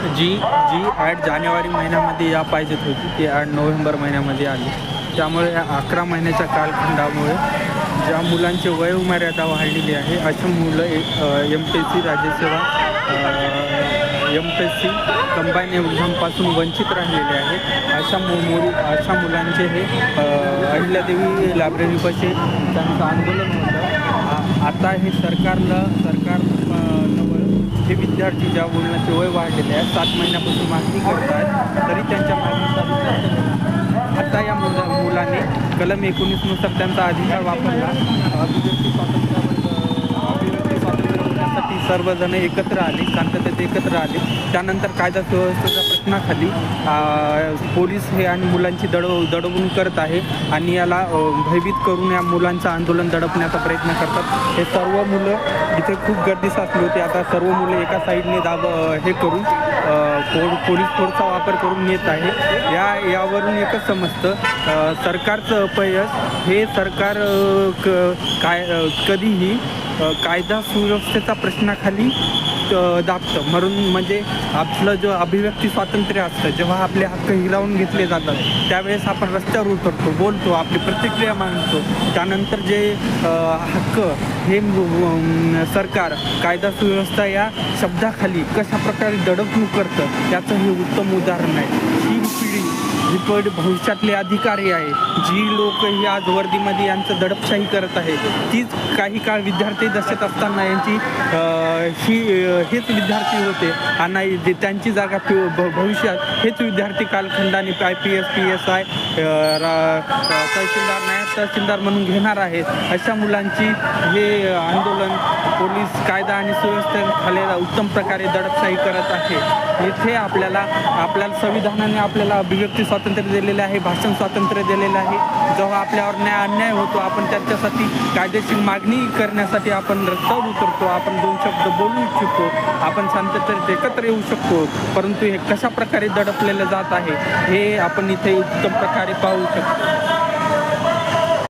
जी जी 8 जानेवारी महिन्यामध्ये या पाहिजेत होती ती 8 नोव्हेंबर महिन्यामध्ये आली. त्यामुळे या 11 महिन्याच्या कालखंडामुळे ज्या मुलांची वयोमर्यादा वाढलेली आहे अशा मुलं MPSC राज्यसेवा MPSC कंबाईन एक्झामपासून वंचित राहिलेले आहेत. अशा मुलांचे हे अहिल्यादेवी लायब्ररीपाशी त्यांचं आंदोलन होतं. आता हे सरकार हे विद्यार्थी ज्या मुलांचे वय वाढलेले आहेत 7 महिन्यापासून मागणी करत आहेत तरी त्यांच्या मागणीचा आता या मुलाने कलम 19 नुसार त्यांचा अधिकार वापरला. अभिव्यक्ती स्वातंत्र्य होण्यासाठी सर्वजण एकत्र आले, शांततेत एकत्र आले. त्यानंतर कायदा सुव्यवस्थेच्या प्रश्नाखाली पोलीस हे आणि मुलांची दडवून करत आहे आणि याला भयभीत करून या मुलांचं आंदोलन दडपण्याचा प्रयत्न करतात. हे सर्व मुलं इथे खूप गर्दी साचली होती. आता सर्व मुलं एका साईडने हे करून पोलीस फोर्सचा वापर करून येत आहे. यावरून एकच समजतं सरकारचं अपयश हे सरकार कधीही कायदा सुव्यवस्थेचा प्रश्नाखाली दाबतं. म्हणून म्हणजे आपलं जो अभिव्यक्ती स्वातंत्र्य असतं, जेव्हा आपले हक्क हिरावून घेतले जातात त्यावेळेस आपण रस्त्यावर उतरतो, बोलतो, आपली प्रतिक्रिया मांडतो. त्यानंतर जे हक्क हे सरकार कायदा सुव्यवस्था या शब्दाखाली कशा प्रकारे दडपणूक करतं याचं हे उत्तम उदाहरण आहे. ही पिढी भविष्यातले अधिकारी आहे, जी लोक ही आज वर्दीमध्ये यांचं दडपशाही करत आहे, तीच काही काळ विद्यार्थी दशेत असताना यांची हेच विद्यार्थी होते आणि त्यांची जागा भविष्यात हेच विद्यार्थी कालखंडाने IPS PSI तहसीलदार नायब तहसीलदार म्हणून घेणार आहेत. अशा मुलांची हे आंदोलन पोलीस कायदा आणि सुव्यवस्थेखाली उत्तम प्रकारे दडपशाही करत आहे. इथे आपल्याला संविधानाने आपल्याला अभिव्यक्ती स्वातंत्र्य दिलेलं आहे, भाषण स्वातंत्र्य दिलेलं आहे. जेव्हा आपल्यावर अन्याय होतो आपण त्याच्यासाठी कायदेशीर मागणी करण्यासाठी आपण रस्त्यावर उतरतो, आपण 2 शब्द बोलू इच्छितो, आपण शांततेत एकत्र येऊ शकतो. परंतु हे कशा प्रकारे दडपलेलं जात आहे हे आपण इथे उत्तम प्रकारे पाहू शकतो.